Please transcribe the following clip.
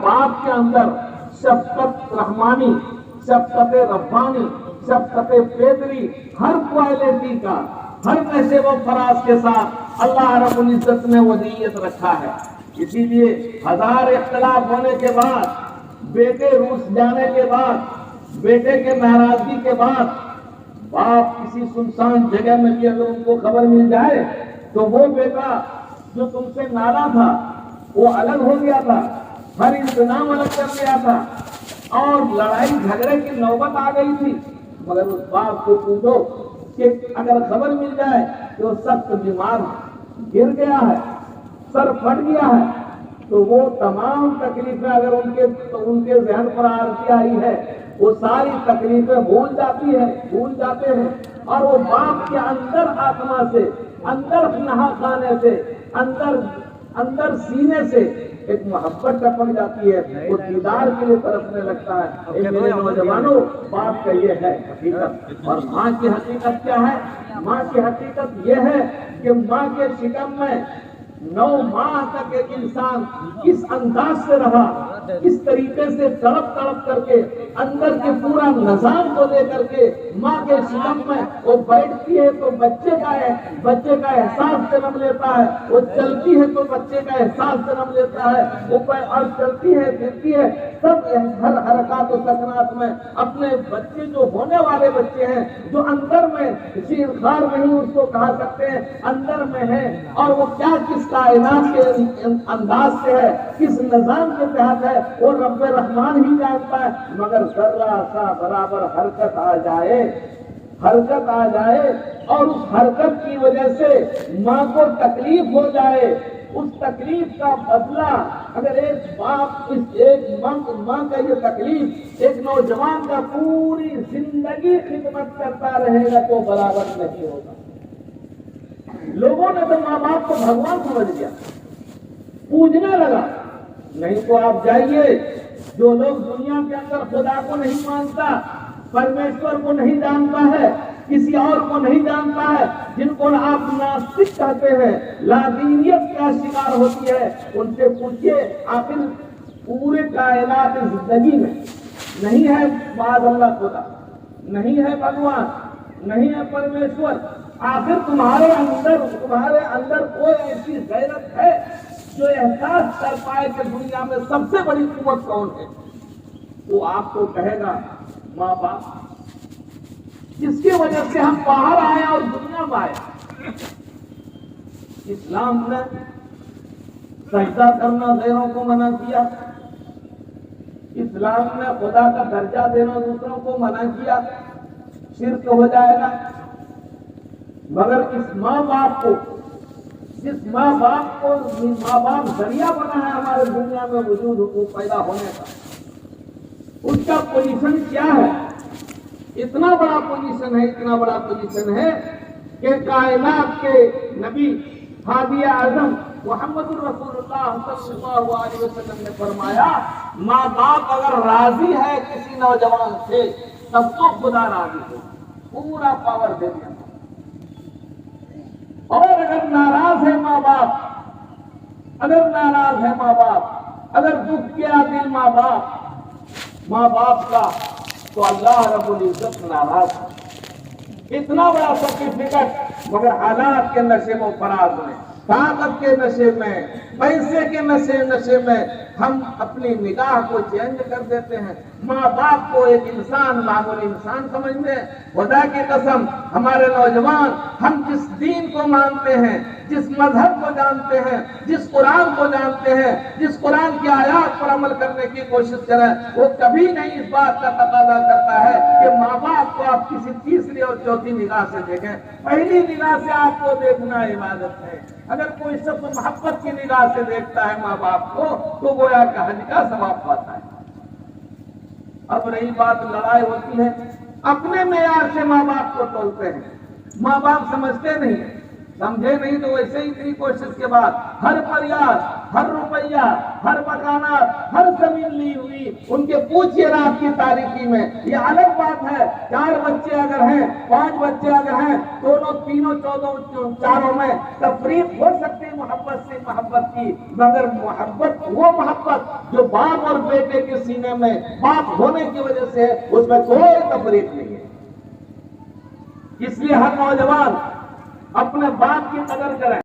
باپ کے اندر شفقت رحمانی، شفقت ربانی، شفقت پیدری، ہر کوالٹی کا، ہر نشے و فراز کے ساتھ اللہ رب العزت نے ودیت رکھا ہے۔ اسی لیے ہزار اختلاف ہونے کے بعد، بیٹے روس جانے کے بعد، بیٹے کے ناراضگی کے بعد، باپ کسی سنسان جگہ میں بھی اگر ان کو خبر مل جائے تو وہ بیٹا جو تم سے ناراض تھا وہ الگ ہو گیا تھا، ہر انتظام الگ کر لیا تھا اور لڑائی جھگڑے کی نوبت آ گئی تھی، مگر اس باپ کو پوچھو کہ اگر خبر مل جائے کہ وہ سخت بیمار گر گیا ہے، سر پھٹ گیا ہے، تو وہ تمام تکلیفیں اگر ان کے ذہن پر آرزی آئی ہے وہ ساری تکلیفیں بھول جاتے ہیں اور وہ باپ کے اندر آتما سے، اندر نہا خانے سے، اندر سینے سے ایک محبت ٹپک جاتی ہے، وہ دیدار کے لیے ترسنے لگتا ہے۔ اے میرے نوجوانوں، باپ کا یہ ہے حقیقت۔ اور ماں کی حقیقت کیا ہے؟ ماں کی حقیقت یہ ہے کہ ماں کے شکم میں 9 ماہ تک ایک انسان کس انداز سے رہا، کس طریقے سے تڑپ کر کے اندر کے پورا نظام کو لے کر کے ماں کے شکم میں وہ بیٹھتی ہے تو بچے کا احساس جنم لیتا ہے، وہ چلتی ہے تو بچے کا احساس جنم لیتا ہے، وہ اور چلتی ہے پھرتی ہے، سب ہر حرکات و سکنات میں اپنے بچے جو ہونے والے بچے ہیں جو اندر میں شیرخوار نہیں اس کو کہا سکتے ہیں، اندر میں ہے، اور وہ کیا کس کائنات کے انداز سے ہے، کس نظام کے تحت ہے، وہ رب رحمان ہی جانتا ہے۔ مگر ذرہ سا برابر حرکت آ جائے اور اس حرکت کی وجہ سے ماں کو تکلیف ہو جائے، اس تکلیف کا بدلہ اگر ایک ماں کا یہ تکلیف ایک نوجوان کا پوری زندگی خدمت کرتا رہے گا تو برابر نہیں ہوگا۔ لوگوں نے تو ماں باپ کو بھگوان سمجھ لیا، پوجنے لگا۔ نہیں تو آپ جائیے، جو لوگ دنیا کے اندر خدا کو نہیں مانتا، پرمیشور کو نہیں جانتا ہے، کسی اور کو نہیں جانتا ہے، جن کو آپ ناستک کہتے ہیں، لادینیت کا شکار ہوتی ہے، ان سے پوچھئے آخر پورے کائنات زندگی میں نہیں ہے معاذ اللہ خدا، نہیں ہے بھگوان، نہیں ہے پرمیشور، آخر تمہارے اندر کوئی ایسی غیرت ہے جو احساس کر پائے کہ دنیا میں سب سے بڑی قوت کون ہے؟ وہ آپ کو کہے گا ماں باپ، جس کی وجہ سے ہم باہر آئے اور دنیا میں آئے۔ اسلام نے سجدہ کرنا غیروں کو منع کیا، اسلام نے خدا کا درجہ دینا دوسروں کو منع کیا، شرک ہو جائے گا۔ مگر اس ماں باپ کو، جس ماں باپ ذریعہ بنا ہے ہمارے دنیا میں وجود پیدا ہونے کا، اس کا پوزیشن کیا ہے؟ اتنا بڑا پوزیشن ہے کہ کائنات کے نبی ہادی اعظم محمد الرسول اللہ صلی اللہ علیہ وسلم نے فرمایا، ماں باپ اگر راضی ہے کسی نوجوان سے تب تو خدا راضی ہو، پورا پاور دے دیا۔ اور اگر ناراض ہے ماں باپ، اگر دکھ کیا دل ماں باپ کا، تو اللہ رب العزت ناراض ہے۔ اتنا بڑا سرٹیفکیٹ، مگر حالات کے نشے و فراز میں، طاقت کے نشے میں، پیسے کے نشے میں ہم اپنی نگاہ کو چینج کر دیتے ہیں، ماں باپ کو ایک انسان، معمولی انسان سمجھتے ہیں۔ خدا کی قسم، ہمارے نوجوان، ہم جس دین کو مانتے ہیں، جس مذہب کو جانتے ہیں، جس قرآن کو جانتے ہیں، جس قرآن کی آیات پر عمل کرنے کی کوشش کریں، وہ کبھی نہیں اس بات کا تقاضا کرتا ہے کہ ماں باپ کو آپ کسی تیسری اور چوتھی نگاہ سے دیکھیں۔ پہلی نگاہ سے آپ کو دیکھنا عبادت ہے۔ اگر کوئی شخص محبت کی نگاہ سے دیکھتا ہے ماں باپ کو تو گویا کہ حج کا ثواب پاتا ہے۔ اب رہی بات لڑائی ہوتی ہے، اپنے معیار سے ماں باپ کو تولتے ہیں، ماں باپ سمجھتے نہیں سمجھے نہیں تو ویسے ہی اتنی کوشش کے بعد ہر پریاس، ہر روپیہ، ہر مکانات، ہر زمین لی ہوئی ان کے پوچھئے رات کی تاریکی میں. یہ الگ بات ہے 4 بچے اگر ہیں، 5 بچے اگر ہیں، دونوں تینوں 14 چاروں میں تفریق ہو سکتی محبت سے محبت کی، مگر محبت وہ محبت جو باپ اور بیٹے کے سینے میں باپ ہونے کی وجہ سے ہے، اس میں کوئی تفریق نہیں ہے. اس لیے ہر نوجوان اپنے باپ کی قدر کریں.